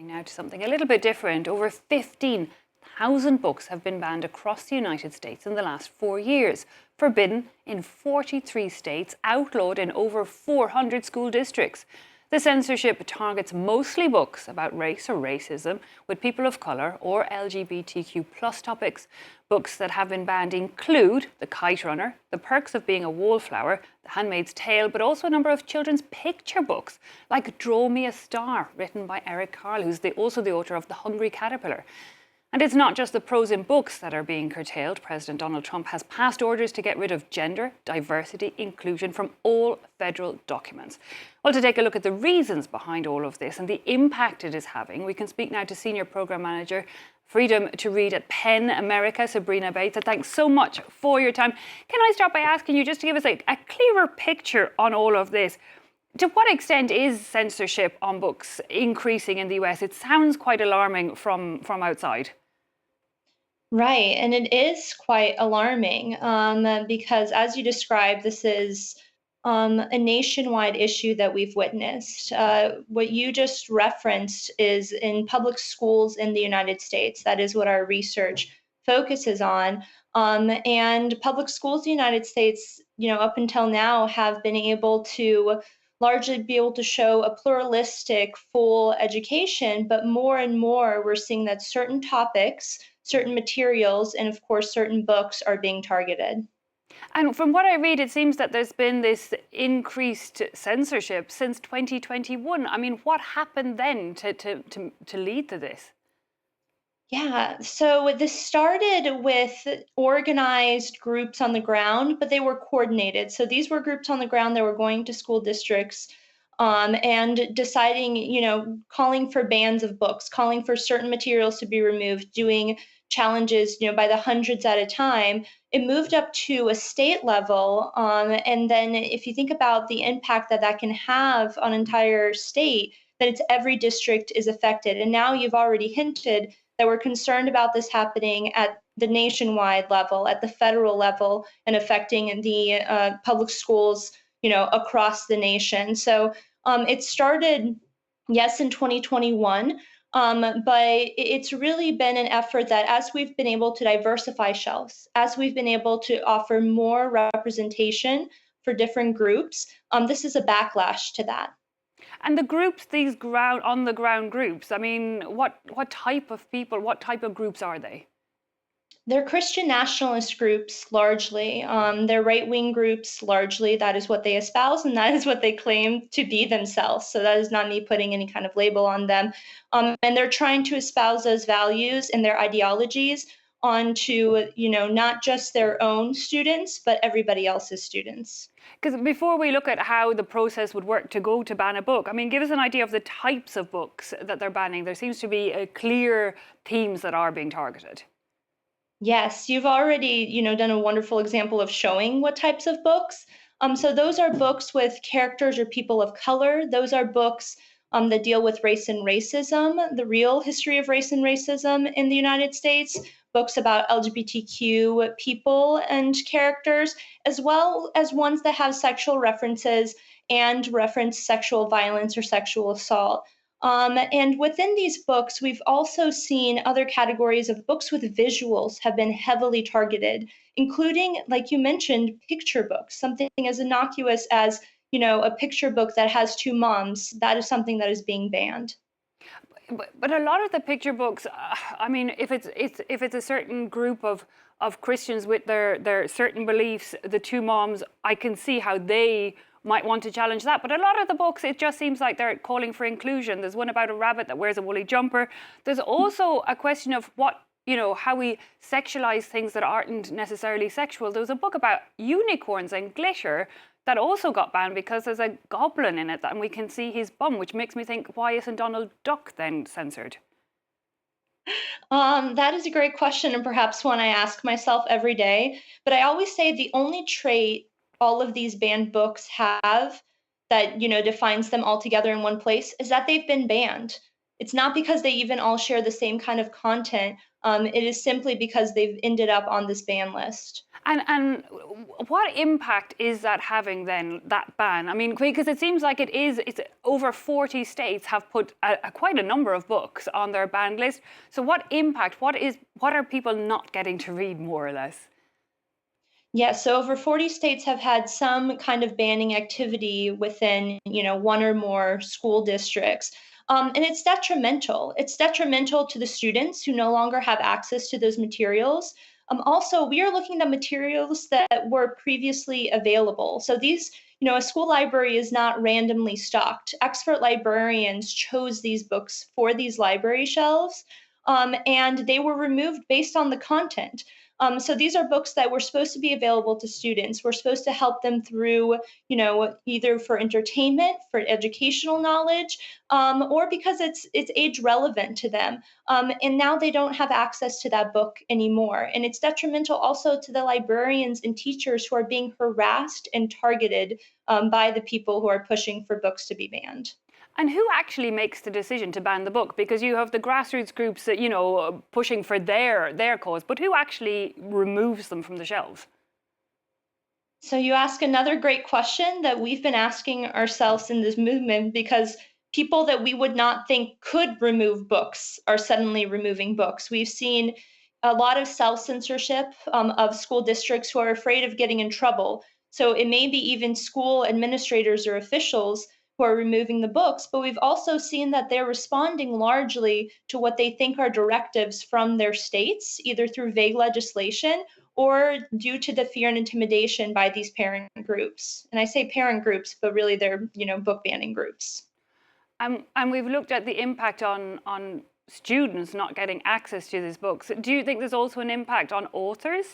Now to something a little bit different. Over 15,000 books have been banned across the United States in the last 4 years. Forbidden in 43 states, outlawed in over 400 school districts. The censorship targets mostly books about race or racism with people of colour or LGBTQ plus topics. Books that have been banned include The Kite Runner, The Perks of Being a Wallflower, The Handmaid's Tale, but also a number of children's picture books like Draw Me a Star, written by Eric Carle, who's also the author of The Hungry Caterpillar. And it's not just the prose in books that are being curtailed. President Donald Trump has passed orders to get rid of gender, diversity, inclusion from all federal documents. Well, to take a look at the reasons behind all of this and the impact it is having, we can speak now to Senior Programme Manager, Freedom to Read at PEN America, Sabrina Baeta. Thanks so much for your time. Can I start by asking you just to give us a clearer picture on all of this? To what extent is censorship on books increasing in the US? It sounds quite alarming from outside. Right, and it is quite alarming because, as you described, this is a nationwide issue that we've witnessed. What you just referenced is in public schools in the United States. That is what our research focuses on. And public schools in the United States, up until now, have been able to largely be able to show a pluralistic, full education, but more and more we're seeing that certain topics, certain materials, and of course certain books are being targeted. And from what I read, it seems that there's been this increased censorship since 2021. I mean, what happened then to lead to this? Yeah, so this started with organized groups on the ground, but they were coordinated. So these were groups on the ground that were going to school districts and deciding, calling for bans of books, calling for certain materials to be removed, doing challenges, by the hundreds at a time. It moved up to a state level. And then if you think about the impact that that can have on an entire state, that it's every district is affected. And now you've already hinted that we're concerned about this happening at the nationwide level, at the federal level, and affecting the public schools, across the nation. So it started, yes, in 2021, but it's really been an effort that as we've been able to diversify shelves, as we've been able to offer more representation for different groups, this is a backlash to that. And the groups, these on the ground groups, I mean, what type of people, what type of groups are they? They're Christian nationalist groups largely. They're right-wing groups largely. That is what they espouse, and that is what they claim to be themselves. So that is not me putting any kind of label on them. And they're trying to espouse those values and their ideologies onto, not just their own students, but everybody else's students. Because before we look at how the process would work to go to ban a book, I mean, give us an idea of the types of books that they're banning. There seems to be clear themes that are being targeted. Yes, you've already, done a wonderful example of showing what types of books. So those are books with characters or people of color. Those are books that deal with race and racism, the real history of race and racism in the United States, books about LGBTQ people and characters, as well as ones that have sexual references and reference sexual violence or sexual assault. And within these books, we've also seen other categories of books with visuals have been heavily targeted, including, like you mentioned, picture books, something as innocuous as, a picture book that has two moms. That is something that is being banned. But a lot of the picture books, I mean, if it's a certain group of Christians with their certain beliefs, the two moms, I can see how they might want to challenge that. But a lot of the books, it just seems like they're calling for inclusion. There's one about a rabbit that wears a woolly jumper. There's also a question of how we sexualize things that aren't necessarily sexual. There was a book about unicorns and glitter that also got banned because there's a goblin in it and we can see his bum, which makes me think, why isn't Donald Duck then censored? That is a great question, and perhaps one I ask myself every day. But I always say the only trait all of these banned books have that, defines them all together in one place is that they've been banned. It's not because they even all share the same kind of content It is simply because they've ended up on this ban list. And what impact is that having then, that ban? I mean, because it seems like it's over 40 states have put quite a number of books on their banned list. So what impact, what are people not getting to read, more or less? Yeah, so over 40 states have had some kind of banning activity within, one or more school districts. And it's detrimental. It's detrimental to the students who no longer have access to those materials. Also, we are looking at materials that were previously available. So these, a school library is not randomly stocked. Expert librarians chose these books for these library shelves, and they were removed based on the content. So these are books that were supposed to be available to students. We're supposed to help them through, either for entertainment, for educational knowledge, or because it's age relevant to them. And now they don't have access to that book anymore. And it's detrimental also to the librarians and teachers who are being harassed and targeted by the people who are pushing for books to be banned. And who actually makes the decision to ban the book? Because you have the grassroots groups that, pushing for their cause, but who actually removes them from the shelves? So you ask another great question that we've been asking ourselves in this movement, because people that we would not think could remove books are suddenly removing books. We've seen a lot of self-censorship of school districts who are afraid of getting in trouble. So it may be even school administrators or officials who are removing the books, but we've also seen that they're responding largely to what they think are directives from their states, either through vague legislation or due to the fear and intimidation by these parent groups. And I say parent groups, but really they're, book banning groups. And we've looked at the impact on students not getting access to these books. Do you think there's also an impact on authors?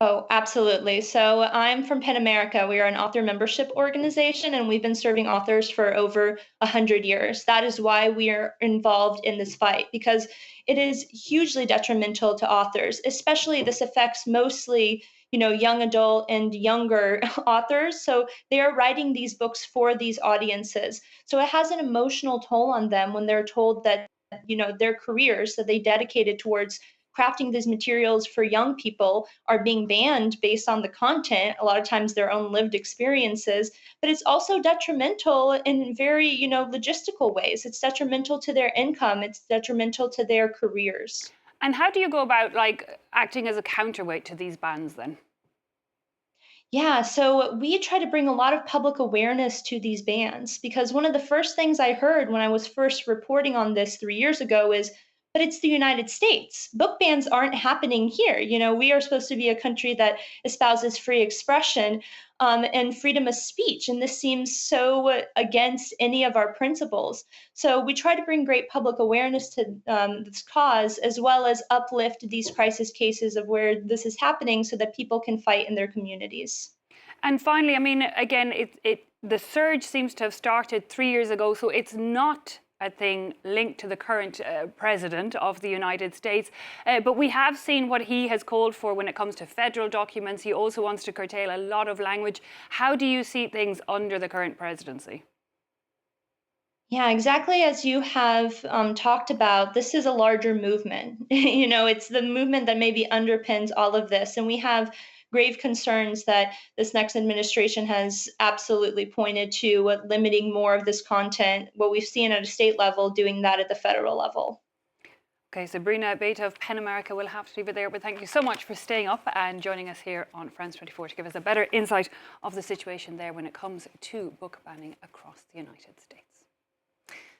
Oh, absolutely. So I'm from PEN America. We are an author membership organization, and we've been serving authors for over 100 years. That is why we are involved in this fight, because it is hugely detrimental to authors, especially this affects mostly, young adult and younger authors. So they are writing these books for these audiences. So it has an emotional toll on them when they're told that, their careers that they dedicated towards crafting these materials for young people are being banned based on the content, a lot of times their own lived experiences, but it's also detrimental in very, logistical ways. It's detrimental to their income, it's detrimental to their careers. And how do you go about acting as a counterweight to these bans then? Yeah, so we try to bring a lot of public awareness to these bans, because one of the first things I heard when I was first reporting on this 3 years ago is, but it's the United States. Book bans aren't happening here. We are supposed to be a country that espouses free expression and freedom of speech. And this seems so against any of our principles. So we try to bring great public awareness to this cause, as well as uplift these crisis cases of where this is happening so that people can fight in their communities. And finally, I mean, again, the surge seems to have started 3 years ago, so it's not a thing linked to the current president of the United States. But we have seen what he has called for when it comes to federal documents. He also wants to curtail a lot of language. How do you see things under the current presidency? Yeah, exactly as you have talked about, this is a larger movement. It's the movement that maybe underpins all of this. And we have grave concerns that this next administration has absolutely pointed to limiting more of this content, what we've seen at a state level, doing that at the federal level. Okay, Sabrina Baeta of PEN America, will have to leave it there, but thank you so much for staying up and joining us here on France 24 to give us a better insight of the situation there when it comes to book banning across the United States.